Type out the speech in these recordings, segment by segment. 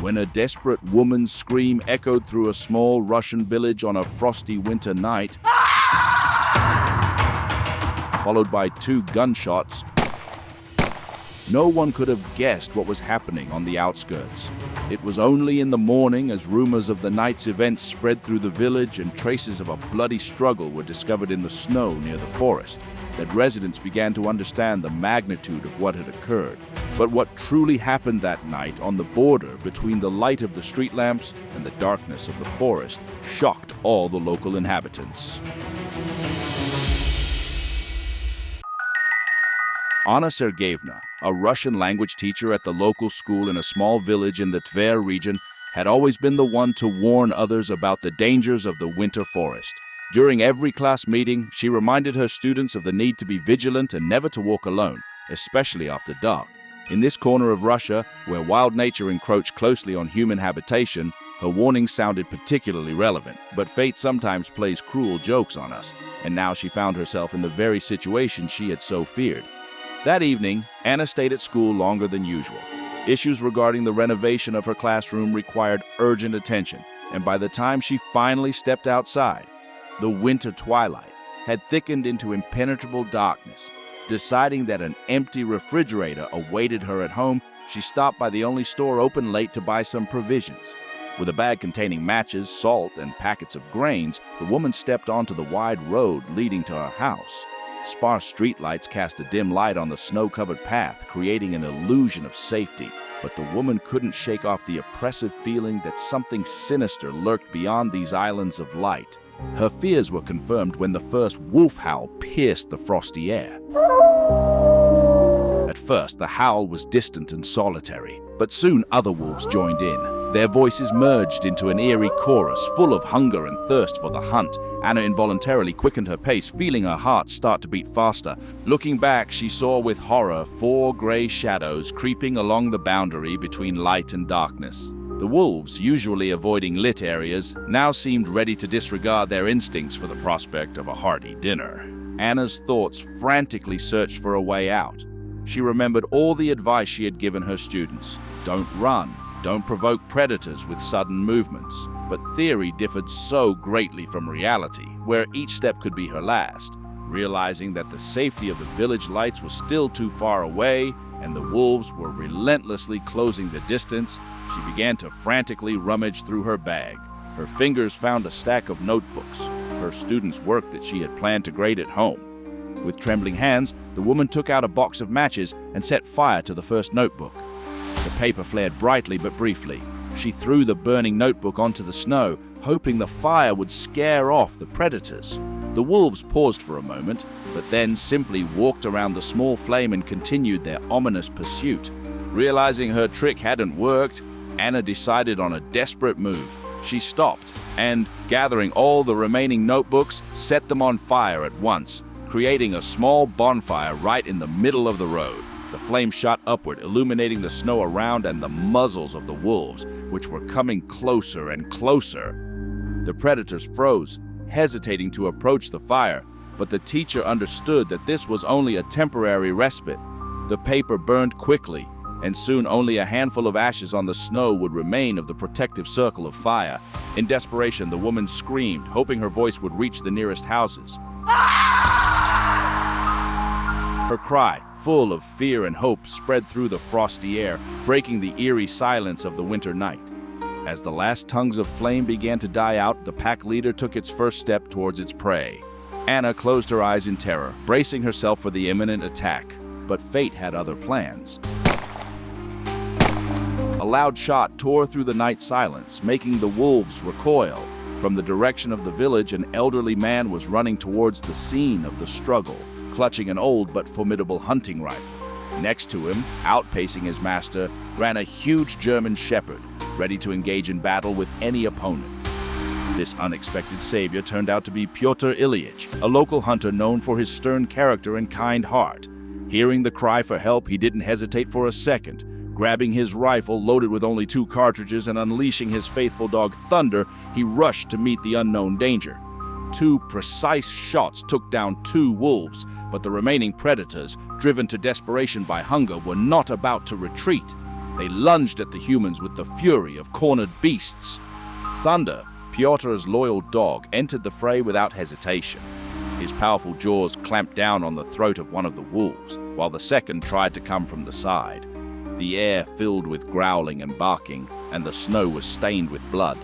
when a desperate woman's scream echoed through a small Russian village on a frosty winter night, followed by 2 gunshots. No one could have guessed what was happening on the outskirts. It was only in the morning, as rumors of the night's events spread through the village and traces of a bloody struggle were discovered in the snow near the forest, that residents began to understand the magnitude of what had occurred. But what truly happened that night on the border between the light of the street lamps and the darkness of the forest shocked all the local inhabitants. Anna Sergeyevna, a Russian language teacher at the local school in a small village in the Tver region, had always been the one to warn others about the dangers of the winter forest. During every class meeting, she reminded her students of the need to be vigilant and never to walk alone, especially after dark. In this corner of Russia, where wild nature encroached closely on human habitation, her warnings sounded particularly relevant, but fate sometimes plays cruel jokes on us, and now she found herself in the very situation she had so feared. That evening, Anna stayed at school longer than usual. Issues regarding the renovation of her classroom required urgent attention, and by the time she finally stepped outside, the winter twilight had thickened into impenetrable darkness. Deciding that an empty refrigerator awaited her at home, she stopped by the only store open late to buy some provisions. With a bag containing matches, salt, and packets of grains, the woman stepped onto the wide road leading to her house. Sparse streetlights cast a dim light on the snow-covered path, creating an illusion of safety. But the woman couldn't shake off the oppressive feeling that something sinister lurked beyond these islands of light. Her fears were confirmed when the first wolf howl pierced the frosty air. At first, the howl was distant and solitary, but soon other wolves joined in. Their voices merged into an eerie chorus full of hunger and thirst for the hunt. Anna involuntarily quickened her pace, feeling her heart start to beat faster. Looking back, she saw with horror 4 gray shadows creeping along the boundary between light and darkness. The wolves, usually avoiding lit areas, now seemed ready to disregard their instincts for the prospect of a hearty dinner. Anna's thoughts frantically searched for a way out. She remembered all the advice she had given her students. Don't run. Don't provoke predators with sudden movements. But theory differed so greatly from reality, where each step could be her last. Realizing that the safety of the village lights was still too far away and the wolves were relentlessly closing the distance, she began to frantically rummage through her bag. Her fingers found a stack of notebooks, her students' work that she had planned to grade at home. With trembling hands, the woman took out a box of matches and set fire to the first notebook. The paper flared brightly but briefly. She threw the burning notebook onto the snow, hoping the fire would scare off the predators. The wolves paused for a moment, but then simply walked around the small flame and continued their ominous pursuit. Realizing her trick hadn't worked, Anna decided on a desperate move. She stopped and, gathering all the remaining notebooks, set them on fire at once, creating a small bonfire right in the middle of the road. The flame shot upward, illuminating the snow around and the muzzles of the wolves, which were coming closer and closer. The predators froze, hesitating to approach the fire, but the teacher understood that this was only a temporary respite. The paper burned quickly, and soon only a handful of ashes on the snow would remain of the protective circle of fire. In desperation, the woman screamed, hoping her voice would reach the nearest houses. Her cry, full of fear and hope, spread through the frosty air, breaking the eerie silence of the winter night. As the last tongues of flame began to die out, the pack leader took its first step towards its prey. Anna closed her eyes in terror, bracing herself for the imminent attack. But fate had other plans. A loud shot tore through the night silence, making the wolves recoil. From the direction of the village, an elderly man was running towards the scene of the struggle, clutching an old but formidable hunting rifle. Next to him, outpacing his master, ran a huge German shepherd, ready to engage in battle with any opponent. This unexpected savior turned out to be Pyotr Ilyich, a local hunter known for his stern character and kind heart. Hearing the cry for help, he didn't hesitate for a second. Grabbing his rifle, loaded with only 2 cartridges, and unleashing his faithful dog Thunder, he rushed to meet the unknown danger. 2 precise shots took down 2 wolves, but the remaining predators, driven to desperation by hunger, were not about to retreat. They lunged at the humans with the fury of cornered beasts. Thunder, Pyotr's loyal dog, entered the fray without hesitation. His powerful jaws clamped down on the throat of one of the wolves, while the second tried to come from the side. The air filled with growling and barking, and the snow was stained with blood.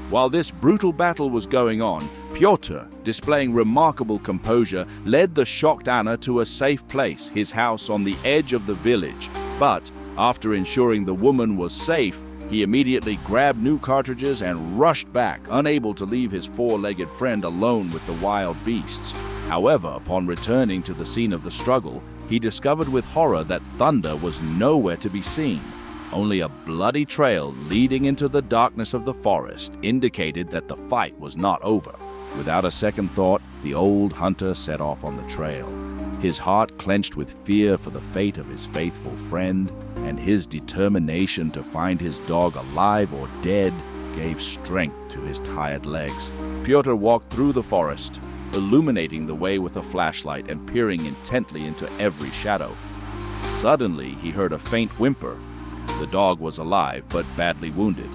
While this brutal battle was going on, Pyotr, displaying remarkable composure, led the shocked Anna to a safe place, his house on the edge of the village. But, after ensuring the woman was safe, he immediately grabbed new cartridges and rushed back, unable to leave his four-legged friend alone with the wild beasts. However, upon returning to the scene of the struggle, he discovered with horror that Thunder was nowhere to be seen. Only a bloody trail leading into the darkness of the forest indicated that the fight was not over. Without a second thought, the old hunter set off on the trail. His heart clenched with fear for the fate of his faithful friend, and his determination to find his dog alive or dead gave strength to his tired legs. Pyotr walked through the forest, illuminating the way with a flashlight and peering intently into every shadow. Suddenly, he heard a faint whimper. The dog was alive, but badly wounded.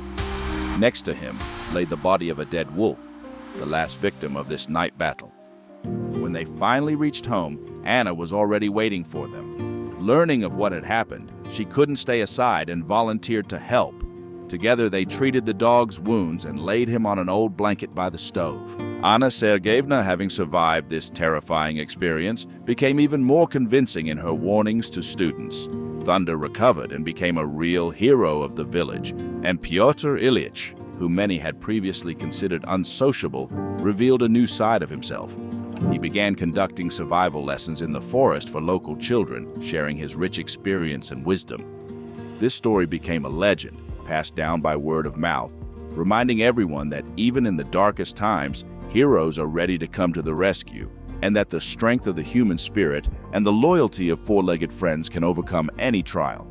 Next to him lay the body of a dead wolf, the last victim of this night battle. When they finally reached home, Anna was already waiting for them. Learning of what had happened, she couldn't stay aside and volunteered to help. Together they treated the dog's wounds and laid him on an old blanket by the stove. Anna Sergeyevna, having survived this terrifying experience, became even more convincing in her warnings to students. Thunder recovered and became a real hero of the village, and Pyotr Ilyich, who many had previously considered unsociable, revealed a new side of himself. He began conducting survival lessons in the forest for local children, sharing his rich experience and wisdom. This story became a legend, passed down by word of mouth, reminding everyone that even in the darkest times, heroes are ready to come to the rescue, and that the strength of the human spirit and the loyalty of four-legged friends can overcome any trial.